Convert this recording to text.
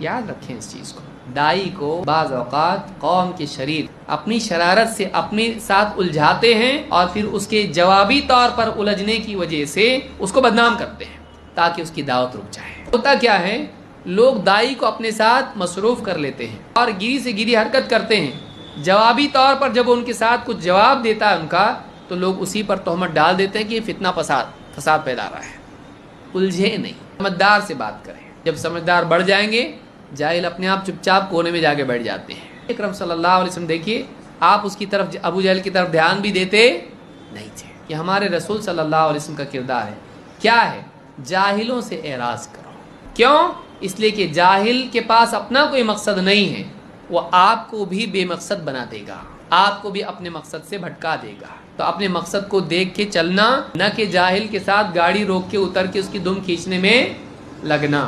याद रखें इस चीज को। दाई को बाज़ औक़ात कौम के शरीर अपनी शरारत से अपने साथ उलझाते हैं और फिर उसके जवाबी तौर पर उलझने की वजह से उसको बदनाम करते हैं ताकि उसकी दावत रुक जाए। होता क्या है, लोग दाई को अपने साथ मसरूफ कर लेते हैं और गिरी से गिरी हरकत करते हैं। जवाबी तौर पर जब उनके साथ कुछ जवाब देता है उनका, तो लोग उसी पर तोहमत डाल देते हैं कि ये फितना फसाद फैला रहा है। उलझे नहीं, समझदार से बात करें। जब समझदार बढ़ जाएंगे, जाहिल अपने आप चुपचाप कोने में जाके बैठ जाते हैं। अकरम सल्लल्लाहु अलैहि वसल्लम देखिए, आप उसकी तरफ, अबू जहल की तरफ ध्यान भी देते नहीं थे। कि हमारे रसूल सल्लल्लाहु अलैहि वसल्लम का किरदार है क्या है, जाहिलों से एराज करो। क्यों? इसलिए कि जाहिल के पास अपना कोई मकसद नहीं है, वो आपको भी बेमकसद बना देगा, आपको भी अपने मकसद से भटका देगा। तो अपने मकसद को देख के चलना, न कि जाहिल के साथ गाड़ी रोक के उतर के उसकी दुम खींचने में लगना।